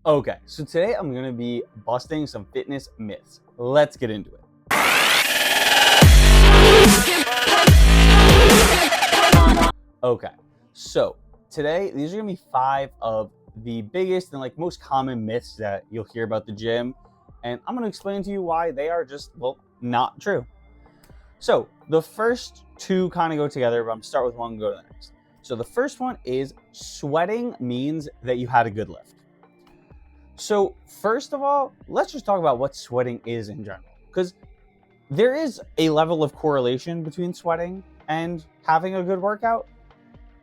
Okay, so today I'm going to be busting some fitness myths. Let's get into it. Okay, so today these are going to be 5 of the biggest and most common myths that you'll hear about the gym, and I'm going to explain to you why they are just, not true. So the first 2 kind of go together, but I'm going to start with one and go to the next. So the first one is sweating means that you had a good lift. So first of all, let's just talk about what sweating is in general, because there is a level of correlation between sweating and having a good workout,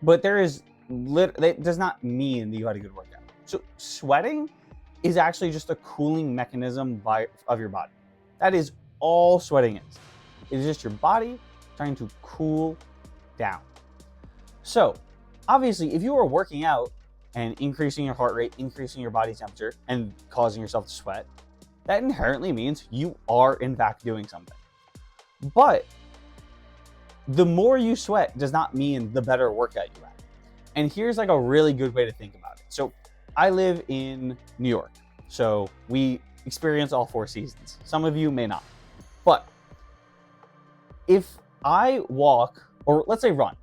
but that does not mean that you had a good workout. So sweating is actually just a cooling mechanism of your body. That is all sweating is. It is just your body trying to cool down. So obviously, if you are working out and increasing your heart rate, increasing your body temperature, and causing yourself to sweat, that inherently means you are in fact doing something. But the more you sweat does not mean the better workout you have. And here's a really good way to think about it. So I live in New York, so we experience all 4 seasons. Some of you may not. But if I walk, or let's say run,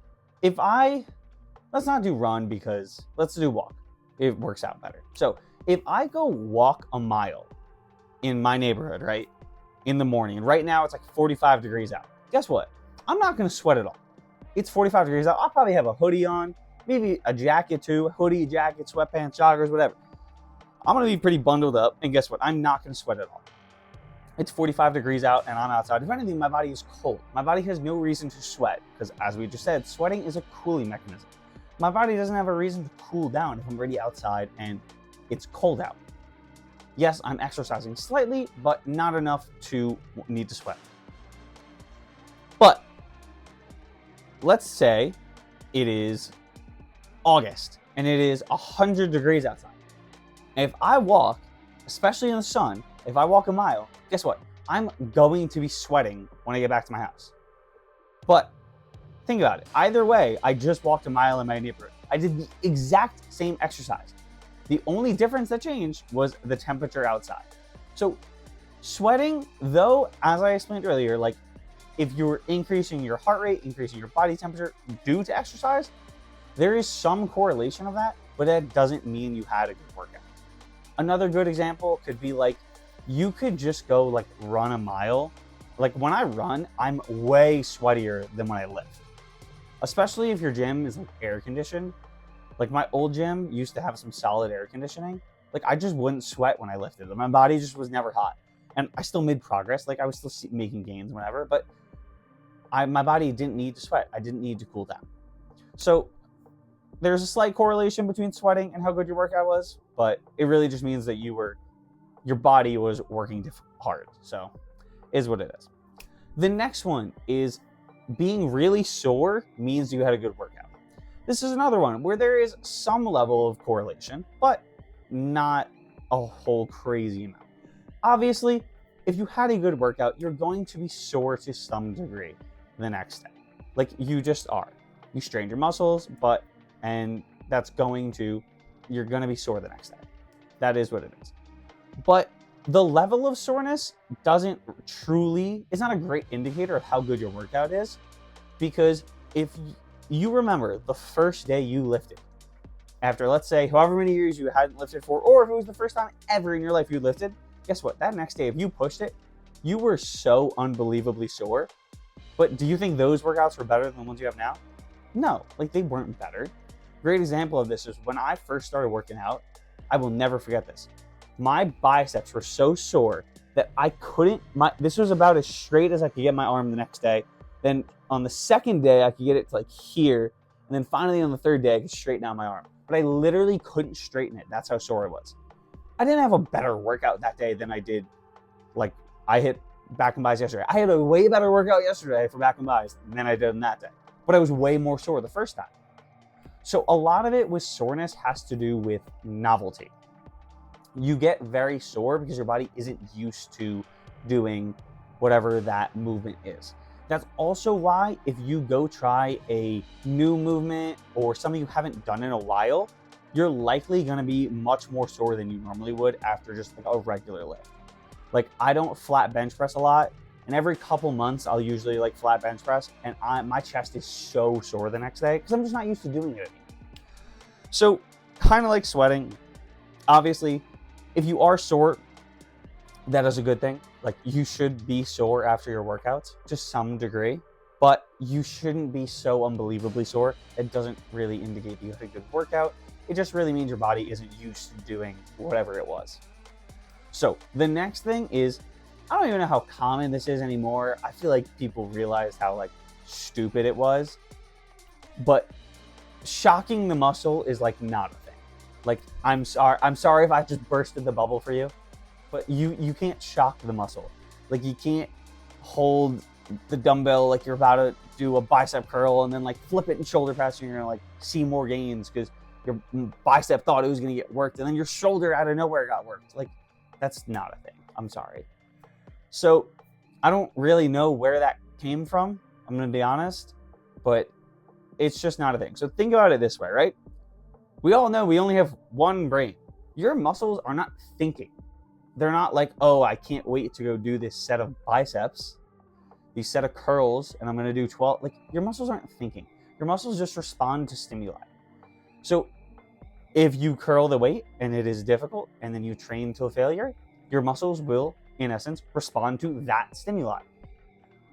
let's not do run because let's do walk. It works out better. So if I go walk a mile in my neighborhood, right, in the morning, and right now it's 45 degrees out, guess what? I'm not going to sweat at all. It's 45 degrees out. I'll probably have a hoodie on, maybe a jacket too, hoodie, jacket, sweatpants, joggers, whatever. I'm going to be pretty bundled up, and guess what? I'm not going to sweat at all. It's 45 degrees out and I'm outside. If anything, my body is cold. My body has no reason to sweat because, as we just said, sweating is a cooling mechanism. My body doesn't have a reason to cool down if I'm already outside and it's cold out. Yes, I'm exercising slightly, but not enough to need to sweat. But let's say it is August and it is 100 degrees outside. And if I walk, especially in the sun, if I walk a mile, guess what? I'm going to be sweating when I get back to my house. But think about it. Either way, I just walked a mile in my neighborhood. I did the exact same exercise. The only difference that changed was the temperature outside. So sweating, though, as I explained earlier, if you're increasing your heart rate, increasing your body temperature due to exercise, there is some correlation of that, but that doesn't mean you had a good workout. Another good example could be you could just go run a mile. When I run, I'm way sweatier than when I lift. Especially if your gym is air conditioned. My old gym used to have some solid air conditioning. I just wouldn't sweat when I lifted. My body just was never hot. And I still made progress. I was still making gains, whatever. But my body didn't need to sweat. I didn't need to cool down. So there's a slight correlation between sweating and how good your workout was. But it really just means that your body was working hard. So is what it is. The next one is being really sore means you had a good workout. This is another one where there is some level of correlation, but not a whole crazy amount. Obviously, if you had a good workout, you're going to be sore to some degree the next day. You just are. You strained your muscles, and you're going to be sore the next day. That is what it is. But the level of soreness it's not a great indicator of how good your workout is, because if you remember the first day you lifted, after let's say however many years you hadn't lifted for, or if it was the first time ever in your life you lifted, guess what? That next day, if you pushed it, you were so unbelievably sore. But do you think those workouts were better than the ones you have now? No, they weren't better. Great example of this is when I first started working out. I will never forget this. My biceps were so sore that this was about as straight as I could get my arm the next day. Then on the second day, I could get it to here. And then finally on the third day, I could straighten out my arm. But I literally couldn't straighten it. That's how sore it was. I didn't have a better workout that day than I did. I hit back and buys yesterday. I had a way better workout yesterday for back and buys than I did on that day. But I was way more sore the first time. So a lot of it with soreness has to do with novelty. You get very sore because your body isn't used to doing whatever that movement is. That's also why if you go try a new movement or something you haven't done in a while, you're likely going to be much more sore than you normally would after just like a regular lift. Like, I don't flat bench press a lot, and every couple months I'll usually like flat bench press, and my chest is so sore the next day because I'm just not used to doing it anymore. So kind of like sweating, obviously, if you are sore, that is a good thing. Like, you should be sore after your workouts to some degree, but you shouldn't be so unbelievably sore. It doesn't really indicate you had a good workout. It just really means your body isn't used to doing whatever it was. So the next thing is, I don't even know how common this is anymore. I feel like people realized how like stupid it was, but shocking the muscle is like not a thing. Like, I'm sorry if I just bursted the bubble for you, but you can't shock the muscle. Like, you can't hold the dumbbell like you're about to do a bicep curl and then like flip it and shoulder press, and you're gonna like see more gains because your bicep thought it was gonna get worked, and then your shoulder out of nowhere got worked. Like, that's not a thing. I'm sorry. So I don't really know where that came from, I'm gonna be honest, but it's just not a thing. So think about it this way, right? We all know we only have one brain. Your muscles are not thinking. They're not like, oh, I can't wait to go do this set of biceps, these set of curls, and I'm gonna do 12. Like, your muscles aren't thinking. Your muscles just respond to stimuli. So if you curl the weight and it is difficult and then you train to a failure, your muscles will, in essence, respond to that stimuli.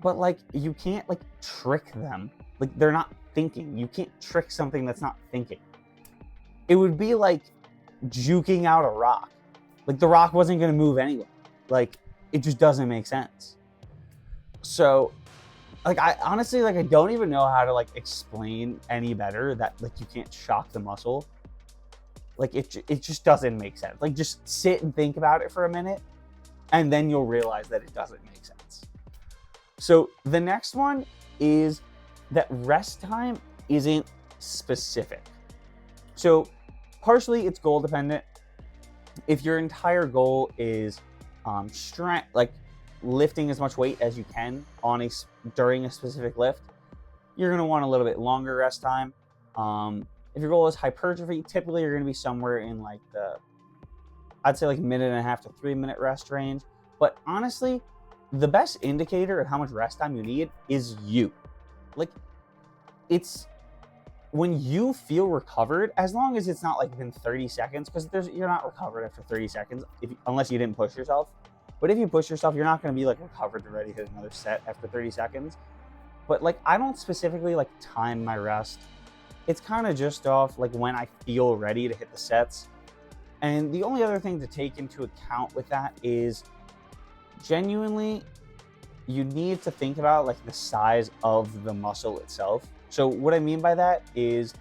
But like, you can't like trick them. Like, they're not thinking. You can't trick something that's not thinking. It would be like juking out a rock. Like, the rock wasn't going to move anyway. Like, it just doesn't make sense. So, like, I honestly, like, I don't even know how to like explain any better that like you can't shock the muscle. Like, it just doesn't make sense. Like, just sit and think about it for a minute, and then you'll realize that it doesn't make sense. So the next one is that rest time isn't specific. So partially it's goal dependent. If your entire goal is strength, like lifting as much weight as you can during a specific lift, you're going to want a little bit longer rest time. If your goal is hypertrophy, typically you're going to be somewhere in like I'd say like 1.5 to 3 minute rest range. But honestly, the best indicator of how much rest time you need is you. Like, it's when you feel recovered, as long as it's not like within 30 seconds, because you're not recovered after 30 seconds unless you didn't push yourself. But if you push yourself, you're not going to be like recovered and ready to hit another set after 30 seconds. But like, I don't specifically like time my rest. It's kind of just off like when I feel ready to hit the sets. And the only other thing to take into account with that is genuinely, you need to think about like the size of the muscle itself. So what I mean by that is,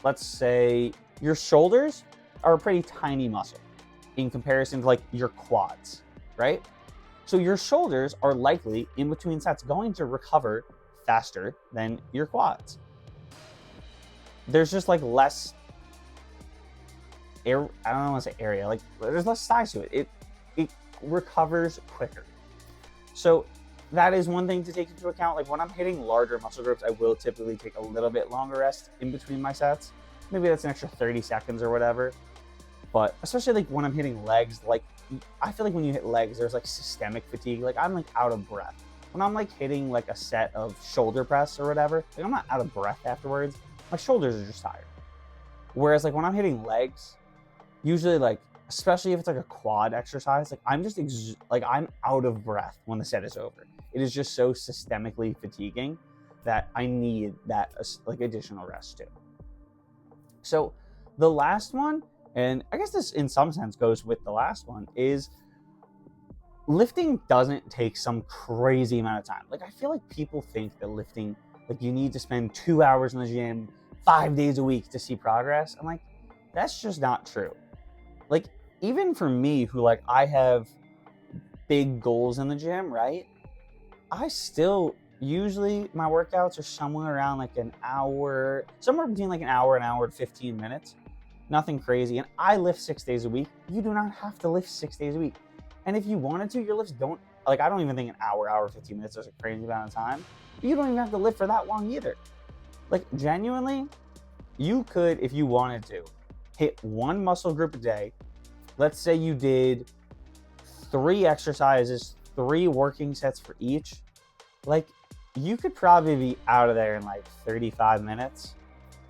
let's say your shoulders are a pretty tiny muscle in comparison to like your quads, right? So your shoulders are likely in between sets going to recover faster than your quads. There's just like less air, I don't want to say area, like there's less size to it. It recovers quicker. So that is one thing to take into account. Like, when I'm hitting larger muscle groups, I will typically take a little bit longer rest in between my sets. Maybe that's an extra 30 seconds or whatever. But especially like when I'm hitting legs, like I feel like when you hit legs, there's like systemic fatigue. Like, I'm like out of breath. When I'm like hitting like a set of shoulder press or whatever, like I'm not out of breath afterwards. My shoulders are just tired. Whereas like when I'm hitting legs, usually like, especially if it's like a quad exercise, like I'm just I'm out of breath when the set is over. It is just so systemically fatiguing that I need that like additional rest too. So the last one, and I guess this in some sense goes with the last one, is lifting doesn't take some crazy amount of time. Like, I feel like people think that lifting, like you need to spend 2 hours in the gym 5 days a week to see progress. I'm like, that's just not true. Like, even for me, who like I have big goals in the gym, right? I still usually my workouts are somewhere around like an hour, somewhere between like an hour and 15 minutes. Nothing crazy. And I lift 6 days a week. You do not have to lift 6 days a week. And if you wanted to, your lifts don't, like, I don't even think an hour, 15 minutes is a crazy amount of time. But you don't even have to lift for that long either. Like, genuinely, you could, if you wanted to, hit one muscle group a day. Let's say you did 3 exercises, 3 working sets for each. Like, you could probably be out of there in like 35 minutes.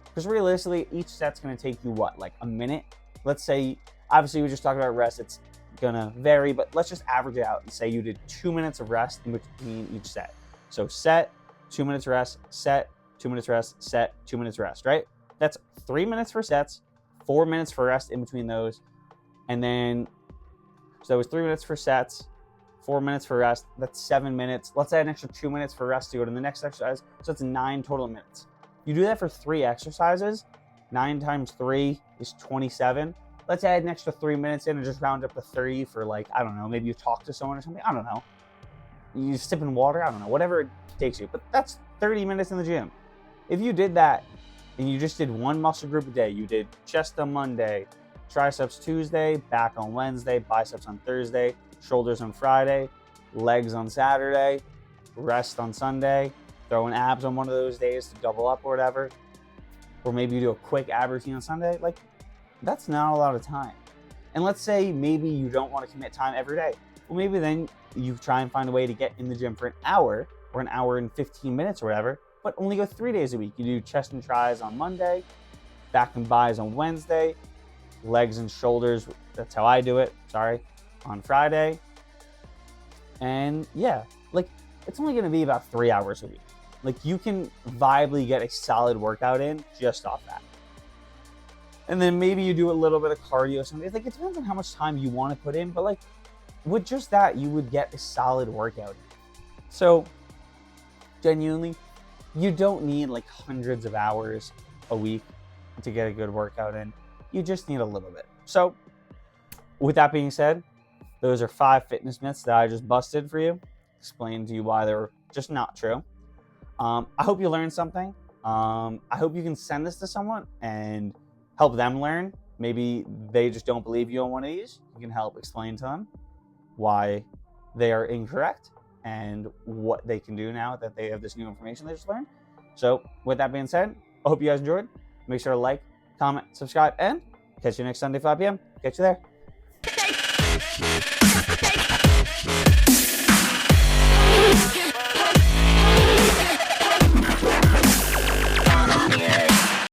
Because realistically, each set's going to take you what, like a minute? Let's say, obviously we just talked about rest, it's going to vary, but let's just average it out and say you did 2 minutes of rest in between each set. So set, 2 minutes rest, set, 2 minutes rest, set, 2 minutes rest, right? That's 3 minutes for sets, 4 minutes for rest in between those. And then, so that was 3 minutes for sets, 4 minutes for rest. That's 7 minutes. Let's add an extra 2 minutes for rest to go to the next exercise. So that's 9 total minutes. You do that for 3 exercises. 9 times 3 is 27. Let's add an extra 3 minutes in and just round up to 30 for, like, I don't know, maybe you talk to someone or something. I don't know. You sipping water. I don't know. Whatever it takes you. But that's 30 minutes in the gym. If you did that and you just did one muscle group a day, you did chest on Monday, triceps Tuesday, back on Wednesday, biceps on Thursday, shoulders on Friday, legs on Saturday, rest on Sunday, throw in abs on one of those days to double up or whatever, or maybe you do a quick ab routine on Sunday, like, that's not a lot of time. And let's say maybe you don't want to commit time every day. Well, maybe then you try and find a way to get in the gym for an hour or an hour and 15 minutes or whatever, but only go 3 days a week. You do chest and tris on Monday, back and bis on Wednesday, legs and shoulders, that's how I do it, on Friday. And yeah, like, it's only going to be about 3 hours a week. Like, you can viably get a solid workout in just off that. And then maybe you do a little bit of cardio. Something. Like, it depends on how much time you want to put in, but like, with just that, you would get a solid workout in. So, genuinely, you don't need like hundreds of hours a week to get a good workout in. You just need a little bit. So, with that being said, those are 5 fitness myths that I just busted for you. Explained to you why they're just not true. I hope you learned something. I hope you can send this to someone and help them learn. Maybe they just don't believe you on one of these. You can help explain to them why they are incorrect and what they can do now that they have this new information they just learned. So with that being said, I hope you guys enjoyed. Make sure to like, comment, subscribe, and catch you next Sunday, 5 p.m. Catch you there.